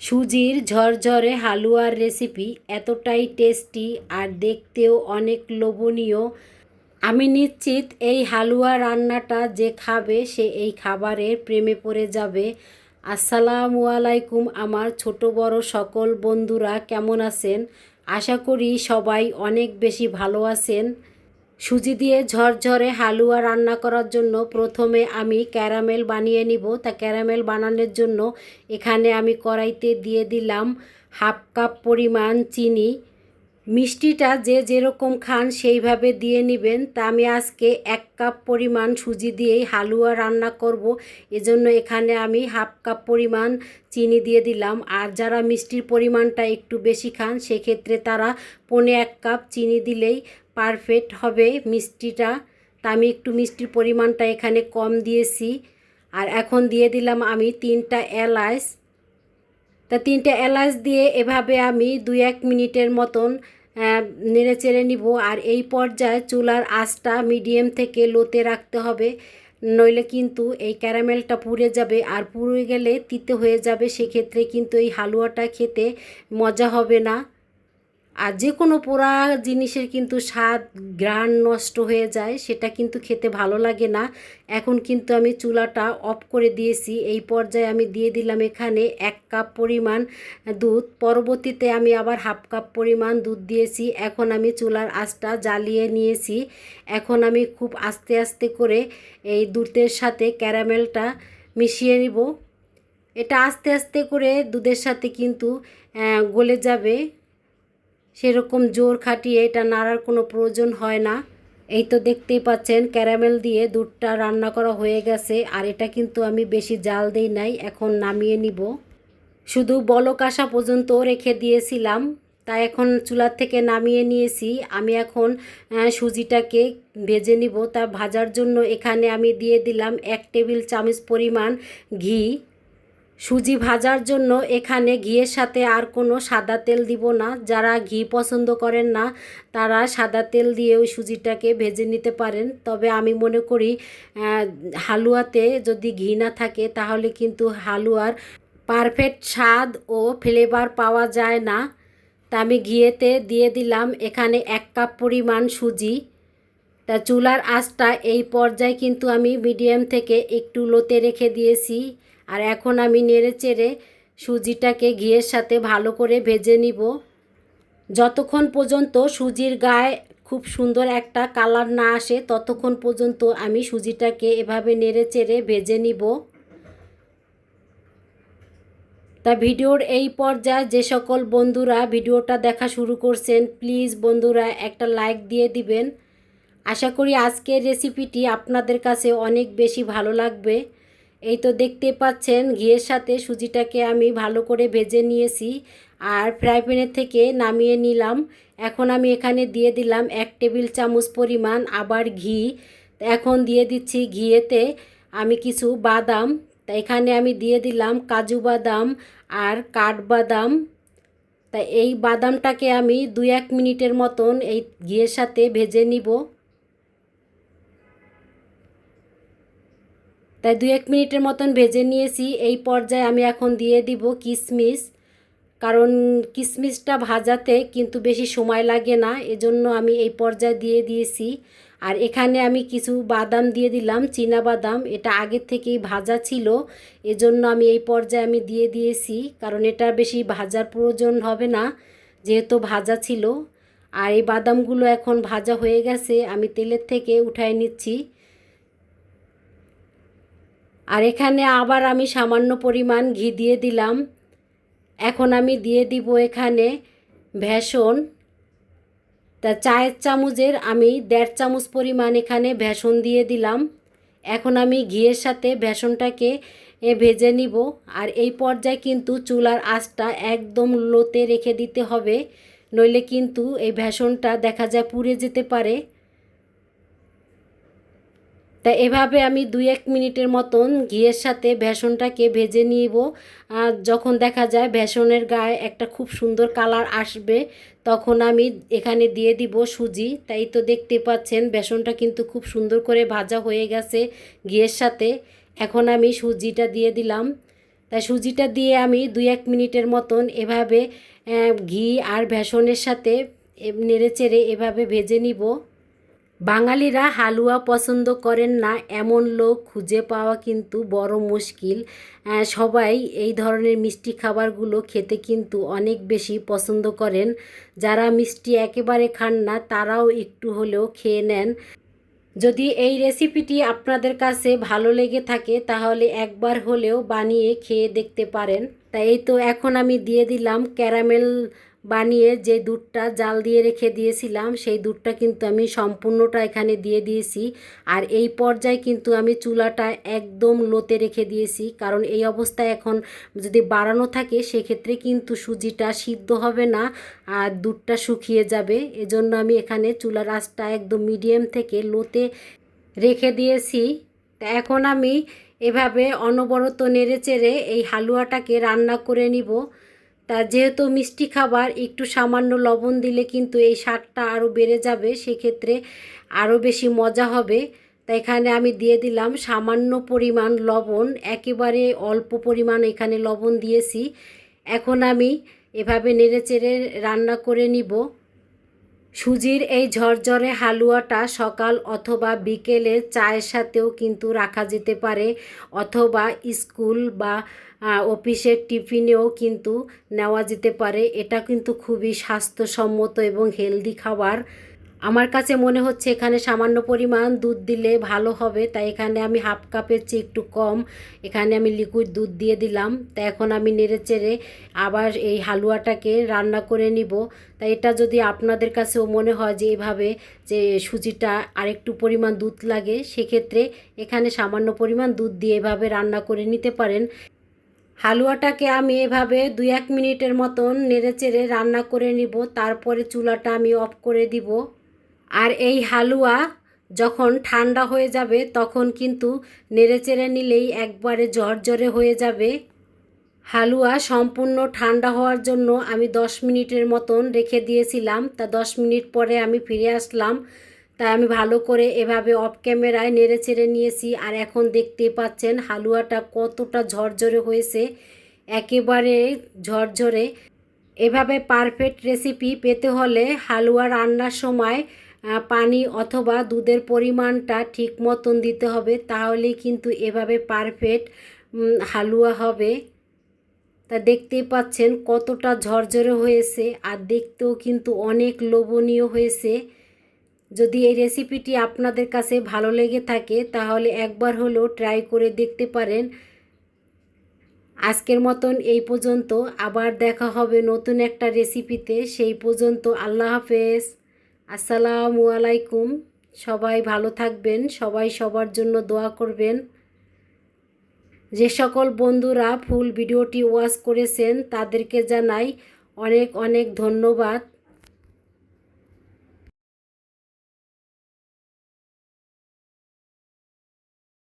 সুজির ঝরঝরে হালুয়ার রেসিপি এতটাই টেস্টি আর দেখতেও অনেক লোভনীয়। আমি নিশ্চিত এই হালুয়া রান্নাটা যে খাবে সে এই খাবারের প্রেমে পড়ে যাবে। আসসালামু আলাইকুম আমার ছোট বড় সকল বন্ধুরা, কেমন আছেন? আশা করি সবাই অনেক বেশি ভালো আছেন। সুজি দিয়ে ঝরঝরে হালুয়া রান্না করার জন্য প্রথমে আমি ক্যারামেল বানিয়ে নিব। তা ক্যারামেল বানানোর জন্য এখানে আমি কড়াইতে দিয়ে দিলাম হাফ কাপ পরিমাণ চিনি। মিষ্টিটা যে যেরকম খান সেইভাবে দিয়ে নেবেন। তা আমি আজকে 1 কাপ পরিমাণ সুজি দিয়েই হালুয়া রান্না করব, এজন্য এখানে আমি হাফ কাপ পরিমাণ চিনি দিয়ে দিলাম। আর যারা মিষ্টির পরিমাণটা একটু বেশি খান সেক্ষেত্রে তারা 1.25 কাপ চিনি দিলেই পারফেক্ট হবে মিষ্টিটা। তা আমি একটু মিষ্টির পরিমাণটা এখানে কম দিয়েছি। আর এখন দিয়ে দিলাম আমি 3টা এলাচ। তা 3টা এলাচ দিয়ে এভাবে আমি 2-1 মিনিটের মতন নেড়ে চেড়ে নিব। আর এই পর্যায়ে চুলার আঁচটা মিডিয়াম থেকে লোতে রাখতে হবে, নইলে কিন্তু এই ক্যারামেলটা পুড়ে যাবে, আর পুড়ে গেলে তিতে হয়ে যাবে। সেক্ষেত্রে কিন্তু এই হালুয়াটা খেতে মজা হবে না। আর যে কোনো পোড়া জিনিসের কিন্তু স্বাদ ঘ্রাণ নষ্ট হয়ে যায়, সেটা কিন্তু খেতে ভালো লাগে না। এখন কিন্তু আমি চুলাটা অফ করে দিয়েছি। এই পর্যায়ে আমি দিয়ে দিলাম এখানে 1 কাপ পরিমাণ দুধ। পরবর্তীতে আমি আবার হাফ কাপ পরিমাণ দুধ দিয়েছি। এখন আমি চুলার আঁচটা জ্বালিয়ে নিয়েছি। এখন আমি খুব আস্তে আস্তে করে এই দুধের সাথে ক্যারামেলটা মিশিয়ে নিব। এটা আস্তে আস্তে করে দুধের সাথে কিন্তু গলে যাবে, সেরকম জোর খাটিয়ে এটা নাড়ার কোনো প্রয়োজন হয় না। এই তো দেখতেই পাচ্ছেন ক্যারামেল দিয়ে দুধটা রান্না করা হয়ে গেছে। আর এটা কিন্তু আমি বেশি জাল দেই নাই, এখন নামিয়ে নিব। শুধু বলক আসা পর্যন্ত রেখে দিয়েছিলাম, তাই এখন চুলার থেকে নামিয়ে নিয়েছি। আমি এখন সুজিটাকে ভেজে নিব। তা ভাজার জন্য এখানে আমি দিয়ে দিলাম 1 টেবিল চামচ পরিমাণ ঘি। সুজি ভাজার জন্য এখানে ঘিয়ের সাথে আর কোনো সাদা তেল দিব না। যারা ঘি পছন্দ করেন না তারা সাদা তেল দিয়ে ওই সুজিটাকে ভেজে নিতে পারেন। তবে আমি মনে করি হালুয়াতে যদি ঘি না থাকে তাহলে কিন্তু হালুয়ার পারফেক্ট স্বাদ ও ফ্লেভার পাওয়া যায় না। তা আমি ঘিয়েতে দিয়ে দিলাম এখানে 1 কাপ পরিমাণ সুজি। তা চুলার আঁচটা এই পর্যায়ে কিন্তু আমি মিডিয়াম থেকে একটু লোতে রেখে দিয়েছি। আর এখন আমি নেড়ে চেড়ে সুজিটাকে ঘিয়ের সাথে ভালো করে ভেজে নিব, যতক্ষণ পর্যন্ত সুজির গায়ে খুব সুন্দর একটা কালার না আসে ততক্ষণ পর্যন্ত আমি সুজিটাকে এভাবে নেড়ে চেড়ে ভেজে নিব। তা ভিডিওর এই পর্যায়ে যে সকল বন্ধুরা ভিডিওটা দেখা শুরু করছেন, প্লিজ বন্ধুরা একটা লাইক দিয়ে দিবেন। আশা করি আজকের রেসিপিটি আপনাদের কাছে অনেক বেশি ভালো লাগবে। এই তো দেখতে পাচ্ছেন ঘিয়ের সাথে সুজিটাকে আমি ভালো করে ভেজে নিয়েছি আর ফ্রাই প্যানের থেকে নামিয়ে নিলাম। এখন আমি এখানে দিয়ে দিলাম 1 টেবিল চামচ পরিমাণ আবার ঘি। এখন দিয়ে দিচ্ছি ঘিয়েতে আমি কিছু বাদাম। তা এখানে আমি দিয়ে দিলাম কাজু বাদাম আর কাঠবাদাম। তা এই বাদামটাকে আমি 2-1 মিনিটের মতন এই ঘিয়ের সাথে ভেজে নিব। তাই 2-1 মিনিটের মতন ভেজে নিয়েছি। এই পর্যায়ে আমি এখন দিয়ে দিব কিশমিশ, কারণ কিশমিশটা ভাজাতে কিন্তু বেশি সময় লাগে না, এজন্য আমি এই পর্যায়ে দিয়ে দিয়েছি। আর এখানে আমি কিছু বাদাম দিয়ে দিলাম, চীনা বাদাম। এটা আগের থেকেই ভাজা ছিল, এজন্য আমি এই পর্যায়ে আমি দিয়ে দিয়েছি, কারণ এটা বেশি ভাজার প্রয়োজন হবে না যেহেতু ভাজা ছিল। আর এই বাদামগুলো এখন ভাজা হয়ে গেছে, আমি তেলের থেকে উঠায় নিচ্ছি। আর এখানে আবার আমি সামান্য পরিমাণ ঘি দিয়ে দিলাম। এখন আমি দিয়ে দিব এখানে বেসন। তা চায়ের চামচের আমি 1.5 চামচ পরিমাণ এখানে বেসন দিয়ে দিলাম। এখন আমি ঘিয়ের সাথে বেসনটাকে ভেজে নিব। আর এই পর্যায়ে কিন্তু চুলার আঁচটা একদম লোতে রেখে দিতে হবে, নইলে কিন্তু এই বেসনটা দেখা যায় পুড়ে যেতে পারে। তা এভাবে আমি 2-1 মিনিটের মতন ঘিয়ের সাথে বেসনটাকে ভেজে নিব। আর যখন দেখা যায় বেসনের গায়ে একটা খুব সুন্দর কালার আসবে তখন আমি এখানে দিয়ে দিব সুজি। তাই তো দেখতে পাচ্ছেন বেসনটা কিন্তু খুব সুন্দর করে ভাজা হয়ে গেছে ঘিয়ের সাথে। এখন আমি সুজিটা দিয়ে দিলাম। তাই সুজিটা দিয়ে আমি 2-1 মিনিটের মতন এভাবে ঘি আর বেসনের সাথে নেড়েচেড়ে এভাবে ভেজে নিব। বাঙালিরা হালুয়া পছন্দ করেন না এমন লোক খুঁজে পাওয়া কিন্তু বড় মুশকিল। সবাই এই ধরনের মিষ্টি খাবারগুলো খেতে কিন্তু অনেক বেশি পছন্দ করেন। যারা মিষ্টি একেবারে খান না তারাও একটু হলেও খেয়ে নেন। যদি এই রেসিপিটি আপনাদের কাছে ভালো লেগে থাকে তাহলে একবার হলেও বানিয়ে খেয়ে দেখতে পারেন। তাই এই তো এখন আমি দিয়ে দিলাম ক্যারামেল বানিয়ে যে দুধটা জাল দিয়ে রেখে দিয়েছিলাম, সেই দুধটা কিন্তু আমি সম্পূর্ণটা এখানে দিয়ে দিয়েছি। আর এই পর্যায়ে কিন্তু আমি চুলাটা একদম লোতে রেখে দিয়েছি, কারণ এই অবস্থায় এখন যদি বাড়ানো থাকে সেক্ষেত্রে কিন্তু সুজিটা সিদ্ধ হবে না আর দুধটা শুকিয়ে যাবে। এজন্য আমি এখানে চুলার আঁচটা একদম মিডিয়াম থেকে লোতে রেখে দিয়েছি। তা এখন আমি এভাবে অনবরত নেড়েচেড়ে এই হালুয়াটাকে রান্না করে নিব। তা যেহেতু মিষ্টি খাবার একটু সামান্য লবণ দিলে কিন্তু এই স্বাদটা আরও বেড়ে যাবে, সেক্ষেত্রে আরও বেশি মজা হবে। তা এখানে আমি দিয়ে দিলাম সামান্য পরিমাণ লবণ, একেবারে অল্প পরিমাণ এখানে লবণ দিয়েছি। এখন আমি এভাবে নেড়েচেড়ে রান্না করে নিব। সুজির এই ঝরঝরে হালুয়াটা সকাল অথবা বিকেলে চায়ের সাথেও কিন্তু রাখা যেতে পারে, অথবা স্কুল বা অফিসের টিফিনেও কিন্তু নেওয়া যেতে পারে। এটা কিন্তু খুবই স্বাস্থ্যসম্মত এবং হেলদি খাবার। আমার কাছে মনে হচ্ছে এখানে সামান্য পরিমাণ দুধ দিলে ভালো হবে, তাই এখানে আমি হাফ কাপের চেয়ে একটু কম এখানে আমি লিকুইড দুধ দিয়ে দিলাম। তাই এখন আমি নেড়েচেড়ে আবার এই হালুয়াটাকে রান্না করে নিব। তাই এটা যদি আপনাদের কাছেও মনে হয় যে এভাবে যে সুজিটা আরেকটু পরিমাণ দুধ লাগে, সেক্ষেত্রে এখানে সামান্য পরিমাণ দুধ দিয়ে এভাবে রান্না করে নিতে পারেন। হালুয়াটাকে আমি এভাবে 2-1 মিনিটের মতন নেড়েচেড়ে রান্না করে নিব, তারপরে চুলাটা আমি অফ করে দিব। আর এই হালুয়া যখন ঠান্ডা হয়ে যাবে তখন কিন্তু নেড়েচেড়ে নিলেই একবারে ঝরঝরে হয়ে যাবে। হালুয়া সম্পূর্ণ ঠান্ডা হওয়ার জন্য আমি 10 মিনিটের মতন রেখে দিয়েছিলাম। তা 10 মিনিট পরে আমি ফিরে আসলাম। তাই আমি ভালো করে এভাবে অফ ক্যামেরায় নেড়েচেড়ে নিয়েছি। আর এখন দেখতেই পাচ্ছেন হালুয়াটা কতটা ঝরঝরে হয়েছে, একেবারে ঝরঝরে। এভাবে পারফেক্ট রেসিপি পেতে হলে হালুয়া রান্নার সময় পানি অথবা দুধের পরিমাণটা ঠিক মতন দিতে হবে, তাহলেই কিন্তু এভাবে পারফেক্ট হালুয়া হবে। তা দেখতেই পাচ্ছেন কতটা ঝরঝরে হয়েছে আর দেখতেও কিন্তু অনেক লোভনীয় হয়েছে। যদি এই রেসিপিটি আপনাদের কাছে ভালো লেগে থাকে তাহলে একবার হলেও ট্রাই করে দেখতে পারেন। আজকের মতন এই পর্যন্ত, আবার দেখা হবে নতুন একটা রেসিপিতে। সেই পর্যন্ত আল্লাহ হাফেজ, আসসালামু আলাইকুম। সবাই ভালো থাকবেন, সবাই সবার জন্য দোয়া করবেন। যে সকল বন্ধুরা ফুল ভিডিওটি ওয়াচ করেছেন তাদেরকে জানাই অনেক অনেক ধন্যবাদ।